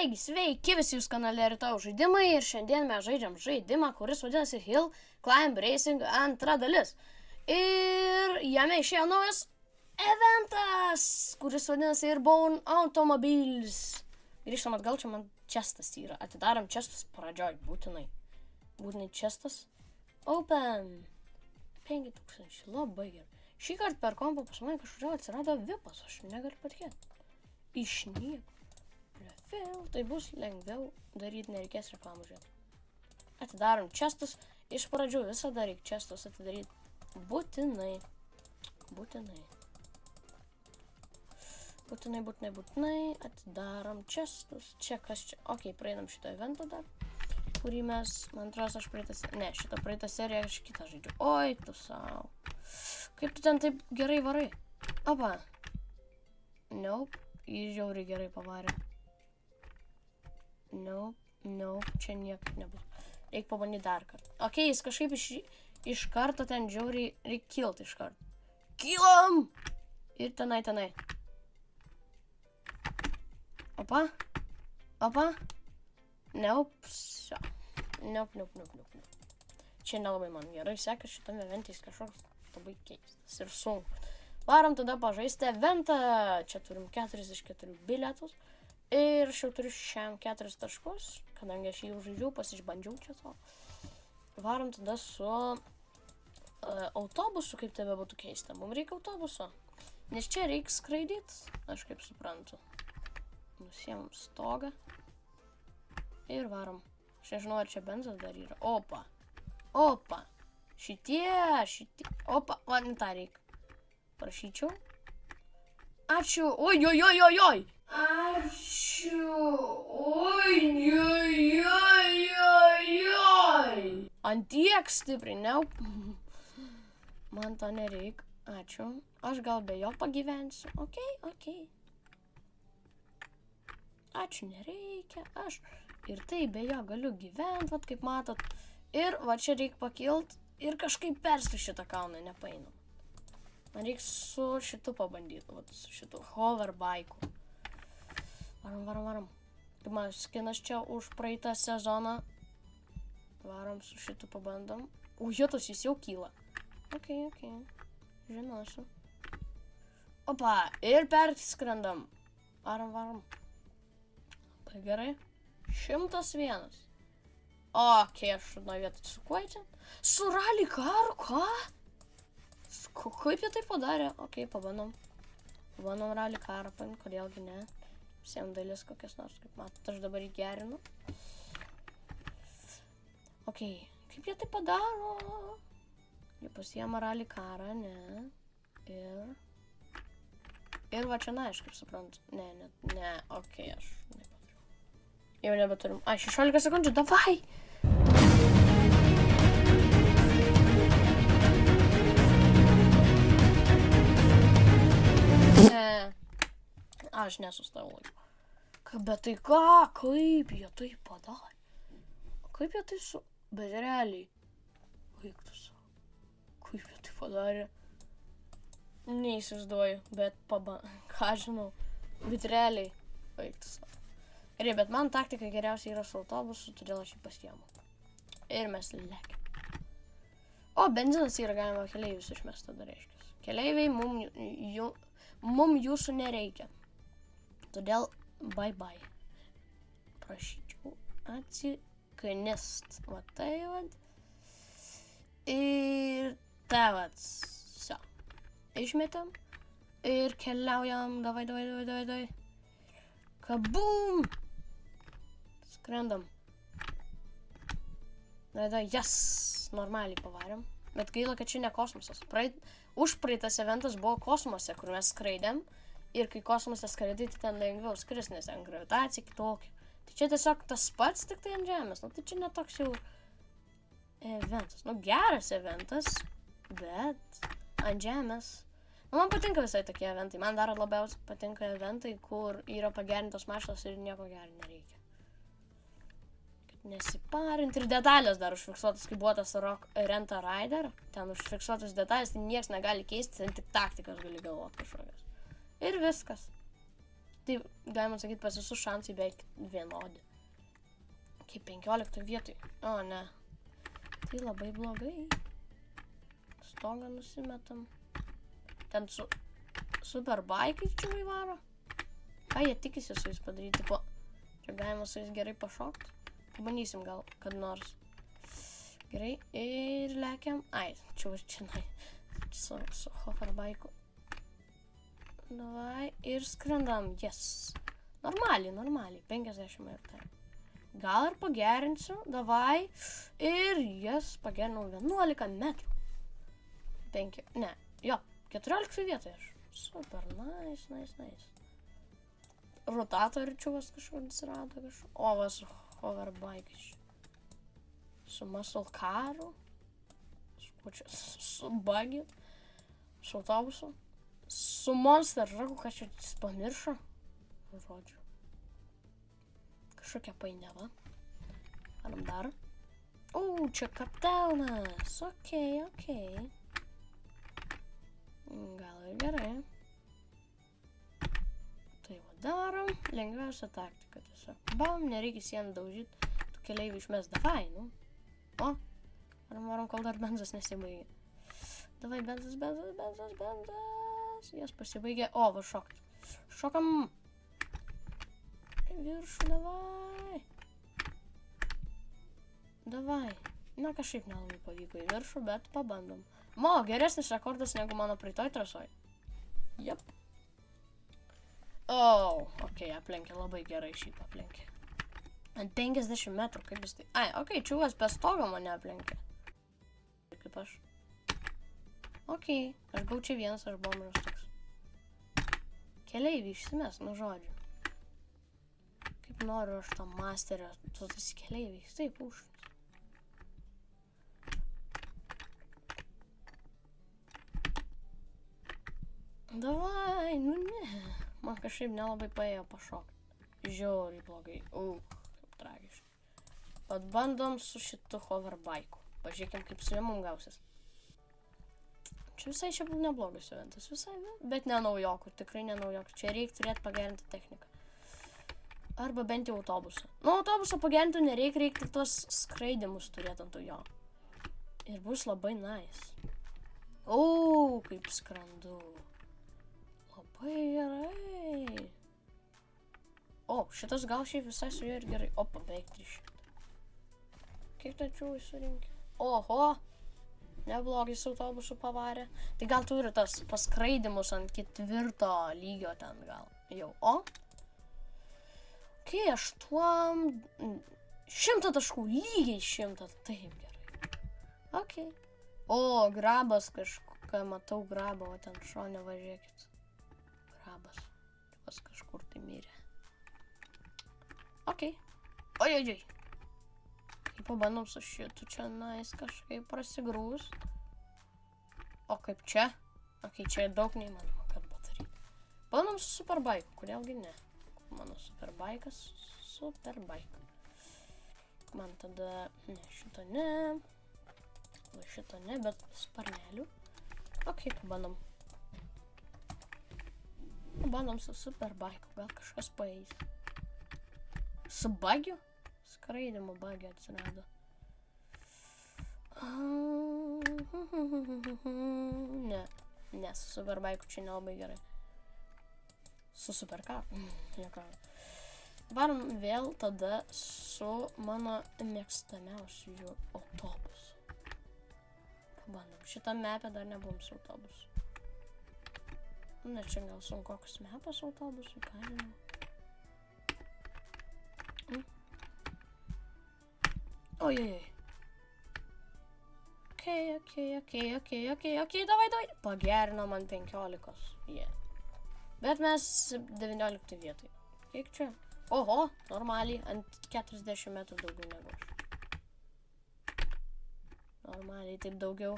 Taigi, sveiki visi jūs kanale Rytojaus žaidimai ir šiandien mes žaidžiam žaidimą, kuris vadinasi Hill Climb Racing antra dalis. Ir jame išėjo naujas eventas, kuris vadinasi Airborne Automobiles. Grįžtam atgal, čia man čestas yra. Atidarom čestus pradžioj, būtinai. Būtinai čestas. Open. 5000, labai gerai. Šį kartą per kompą pas mane kažkodėl atsirado vipas, aš negaliu patikėti. Iš nieko. Tai bus lengviau daryti, nereikės reklamų žiūrėti. Atidarom čestus. Iš pradžių visada reikia čestus atidaryti. Būtinai. Būtinai. Atidarom čestus. Čia kas čia? Ok, praeinam šitą eventą dar. Kurį mes, man atrodo, aš šitą seriją aš kitą žaidžiu. Oi, tu savo. Kaip tu ten taip gerai varai? Opa. Nope. Jis žiauriai gerai pavarė. Nope, čia niekaip nebus. Reikia pabandyti dar kartą. Ok, jis kažkaip iš karto ten žiauriai reikia kilti iš karto. Kilam! Ir tenai. Opa. Nope. Nope. Čia nelabai man gerai sekas šitame eventais kažkoks labai keistas ir sunkus. Varom tada pažaisti eventą. Čia turim 44 bilietus. Ir aš jau turiu šiam 4 taškus, kadangi aš jį jau žaidžiau, pasižbandžiau čia to. Varom tada su autobusu, kaip tebe būtų keista. Mums reikia autobuso, nes čia reikia skraidyti, aš kaip suprantu. Nusiemam stogą ir varom. Aš nežinau, ar čia benzas dar yra. Opa. Šitie. Opa, man tą reikia. Prašyčiau. Ačiū. Oi. Ačiū. Oi. Antiek stipriai, ne? Man to nereik. Ačiū. Aš gal be jo pagyvensiu. Ok. Ačiū, nereikia. Aš ir tai be jo galiu gyventi, vat kaip matot. Ir va čia reikia pakilt ir kažkaip perskri šitą kalną, nepainam. Man reikia su šitu pabandyti, vat su šitu hoverbaiku. Varom. Kaip man skinas čia už praeitą sezoną. Varom su šitu pabandom. Ujotus, jis jau kyla. Ok. Žinosiu. Opa, ir perskrendam. Varom. Gerai. 101. Ok, aš nuo vietų su kuo čia? Su rally karu, ką? Kaip jie tai padarė? Ok, pabandom. Pabandom rally karą, kodėlgi ne. Visiem dalis kokias nors, kaip matot, aš dabar įgerinu. Ok, kaip jie tai padaro? Jie pasiema rally karą, ne. Ir va čia, na, aš kaip suprantu. Ne, ok, aš nepadariau. Jau nebeturim. 16 sekundžių, davai! Aš nesustojau laiko. Bet tai ką? Kaip jie tai padarė? Kaip jie tai Bet realiai. Vaiktus. Kaip jie tai padarė? Neįsivaizduoju, bet ką žinau. Bet realiai. Vaiktus. Gerai, bet man taktika geriausia yra su autobusu, todėl aš jį pasiemu. Ir mes lekiam. O, benzinas yra galima keleivius išmest, tada reiškia. Keleiviai, mum jūsų nereikia. Todėl bye. Prašyčiau atsiknist. Va tai vat. Ir tai vat. So. Išmetam. Ir keliaujam. Davai. Kabum! Skrendam. Yes! Normaliai pavarėm. Bet gaila, kad čia ne kosmosas. Užpraeitas eventas buvo kosmose, kur mes skraidėm. Ir kai kosmose skraidai, tai ten lengviau skris, nes ten gravitacija kitokia. Tai čia tiesiog tas pats, tik tai ant žemės. Tai čia netoks jau eventas. Geras eventas, bet ant žemės. Man patinka visai tokie eventai. Man dar labiausiai patinka eventai, kur yra pagerintos mašinos ir nieko gero nereikia. Nesiparint ir detalės dar užfiksuotas, kai buvo tas Renta Rider. Ten užfiksuotas detalės, tai nieks negali keisti, ten tik taktikas gali galvoti kažkokias. Ir viskas. tai galima sakyti, pas visus šansai beveik vienodi. Kaip 15 vietoj. O, ne. Tai labai blogai. Stogą nusimetam. Ten su superbaikai čia varo. Ką jie tikisi su jais padaryti? Tipo, čia galima su jais gerai pašokti. Pabandysim gal, kad nors. Gerai, ir lekiam. Ai, čia su hoverbaiku. Davai, ir skrendam. Yes. Normaliai. 50 metrų. Gal ir pagerinsiu. Davai. Ir jas pagerinau 11 metrų. 5. Ne. Jo. 14 vietoje aš. Super. Nice. Rotatoričiuvas kažkur atsirado kažkur. O, va su hoverbaikai. Su muscle caru. Su buggy. Su autobusu. Su monster žagu, ką čia pamiršo. Žodžiu. Kažkokia painiava. Varom dar. O, čia kaptaunas. Ok. Gal ir gerai. Tai va darom. Lengviausia taktika tiesiog. Bam, nereikia sieną daužyti. Tu keleivių išmes. Davai, nu. O, varom, kol dar benzas nesibaigė. Davai, benzas. Jas pasibaigė. O, va šokti. Šokam. Viršų, davai. Na, kažkaip nelabai pavyko į viršų, bet pabandom. Geresnis rekordas negu mano praeitoj trasoj. Jep. Ok, aplenkė labai gerai šitą aplenkė. Ant 50 metrų, kaip jis tai... Ai, ok, čiuvas be stogo mane aplenkė. Kaip aš. Ok, aš gau čia vienas, aš bomberis toks. Keleiviai išsimes, nu žodžiu. Kaip noriu aš to masterio, su tais keleiviais, taip užnis. Davai, nu ne. Man kažkaip nelabai paėjo pašokti. Žiauriai blogai. Kaip tragiškai. Bet bandom su šitu hoverbaiku. Pažiūrėkim, kaip su jom gausis. Čia visai čia buvo neblogas eventas. Visai, bet ne naujokų. Tikrai ne naujokų. Čia reikia turėti pagerinti techniką. Arba bent jau autobusą. Nu, autobusą pagerinti nereikia tik tuos skraidimus turėti ant jo. Ir bus labai nice. Kaip skrandu. Labai gerai. Šitas gal šiaip visai su juo ir gerai. Beveik 300. Kiek tačiau surinkė? Oho. Neblogai su autobusu pavarė. Tai gal turi tas paskraidimus ant 4 lygio ten gal. Jau. 100 taškų. Lygiai 100. Taip gerai. Ok. Grabas kažką. Matau grabą. O ten šone važiuokit. Grabas. Pas kažkur tai mirė. Ok. Ojojoj. Kaip pabandom su šitu čia kažkaip prasigrūs. O kaip čia? Ok, čia daug neįmanoma kad padaryti. Pabandom su superbaiku. Kodėlgi ne? Mano superbaikas. Superbaik. Man tada... Ne, šito ne. Šito ne, bet sparnelių. Ok, pabandom. Pabandom su superbaiku. Gal kažkas paeis. Su bagiu? Skraidimo bagio atsirado. Ne, su superbaiku čia nelabai gerai. Su superkaru. Varom vėl tada su mano mėgstamiausiu autobusu. Pabandom. Šitą mapę dar nebuvom su autobusu. Ne, čia gal sunkokas mapas autobusu, ką žinau. Ojojoj. Ok, davai. Pagerino man 15. Bet mes 19 vietoj. Kiek čia? Oho, normaliai, ant 40 metrų daugiau negu aš. Normaliai, taip daugiau.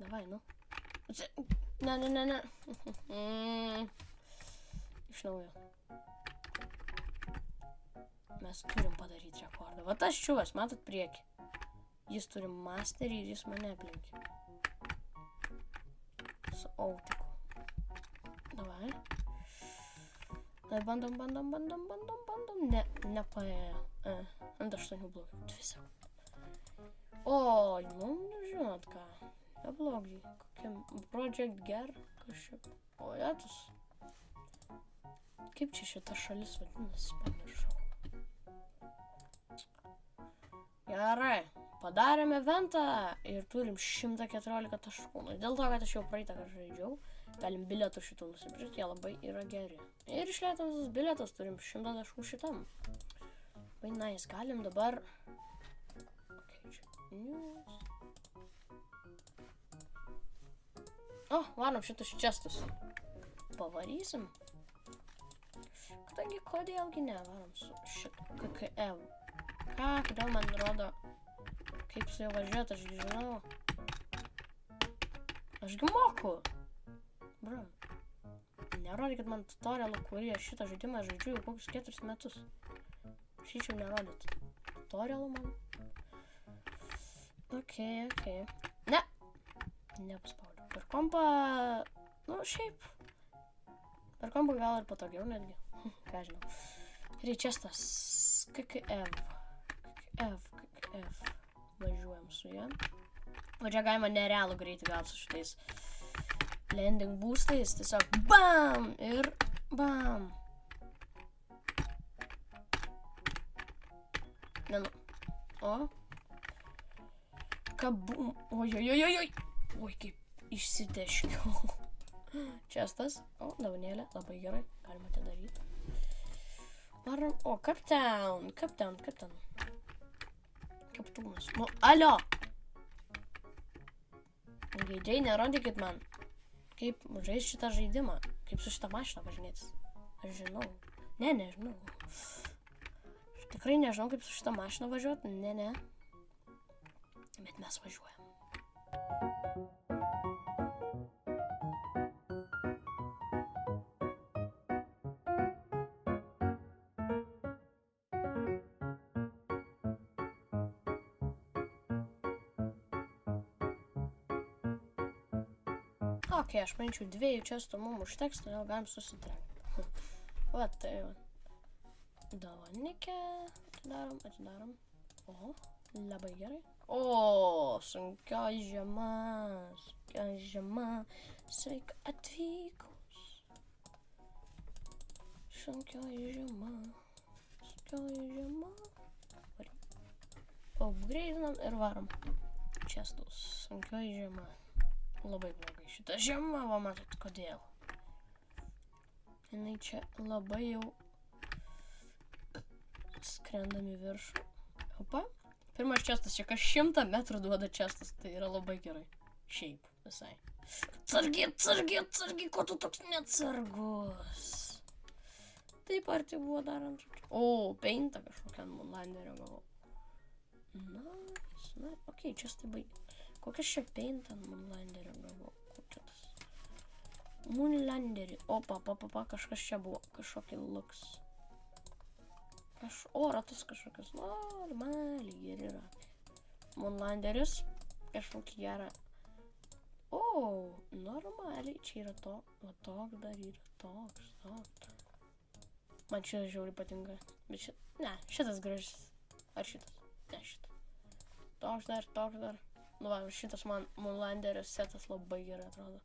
Davai, nu. Ne. Iš naujo. Mes turim padaryti rekordą. Va tas čiuvas, matot priekį. Jis turi masterį ir jis mane aplenkė. Su autiku. Davai. Bandom. Ne, nepaėjo. Ant 8 blokų. 2 sekundės. O, žinot ką. Neblogai. Kokiam Project Ger kažkaip. O, jėtus. Kaip čia šita šalis vadinasi, pamiršau. Gerai. Padarėm eventą ir turim 114 taškų. Dėl to, kad aš jau praeitą kartą žaidžiau, galim bilietų šitų nusipirkti, jie labai yra geri. Ir išleidom visus bilietus, turim 100 taškų šitam. Vai nice, galim dabar... News. O, varom šitus čestus. Pavarysim. Kadangi, kodėlgi ne, varom su šitu KKL. Ką, kodėl man rodo, kaip su juo važiuoti, aš žinau. Ašgi moku. Bro. Nerodykit man tutorialų, kurį aš šitą žaidimą žaidžiu jau kokius 4 metus. Šičiau nerodyt. Tutorialų man. Ok. Ne. Nepaspaudžiu. Per kompą... Nu, šiaip. Per kompą gal ir patogiau netgi. Ką žinau. Reičestas. KKF. Važiuojam su ją. O čia galima nerealų greitį gal su šitais landing boostais. Tiesiog BAM! Ir BAM! Nenu. O. Kabum. Oi. Oi, kaip išsiteškiau. Čestas. O, davanėlė. Labai gerai. Galima tai daryti. Varom. O, Captain. Kaptūnas. Nu, alio! Gaidžiai, nerodykit man, kaip žais šitą žaidimą, kaip su šitą mašiną važinėtis. Aš žinau. Ne, nežinau. Aš tikrai nežinau, kaip su šitą mašiną važiuoti. Ne. Bet mes važiuojam. Ok, aš manyčiau 2 čestų mums užteks, todėl galim susitrenkti. Va, tai va. Dovanikė. Atidarom. O, labai gerai. O, sunkios žiema. Sveika atvykus. Sunkios žiema. Upgrade'inam ir varom. Čestus. Sunkios žiema. Labai blogai šitą žiemą, va matot, kodėl. Jinai čia labai jau skrendam į viršų. Opa. Pirmas čestas, čia kas 100 metrų duoda čestas, tai yra labai gerai. Šiaip, visai. Atsargiai, ko tu toks neatsargus? Taip arti buvo darant. O, peintą kažkokią Moonlanderio gavau. Nice. Ok, čestai baigė. Kokias čia peintą Moonlanderio gavau? Kokia tas? Moonlanderį. Opa, kažkas čia buvo. Kažkokį luks. O, ratus kažkokias. Normaliai geri yra. Moonlanderis. Kažkokį gerą. O, normaliai. Čia yra to. O, toks dar yra. Toks. Man šitas žiauriai patinka. Bet šitas. Ne, šitas gražus. Ar šitas? Ne, šitas. Toks dar. Nu, va, šitas man Moonlanderio setas labai gerai atrodo.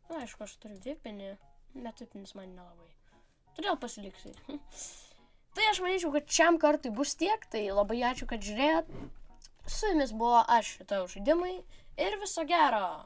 Na, aišku, aš turiu vipinį, bet vipinis man nelabai. Todėl pasiliksiu. Tai aš manyčiau, kad šiam kartui bus tiek, tai labai ačiū, kad žiūrėjot. Su jumis buvo aš, Rytojaus žaidimai ir viso gero.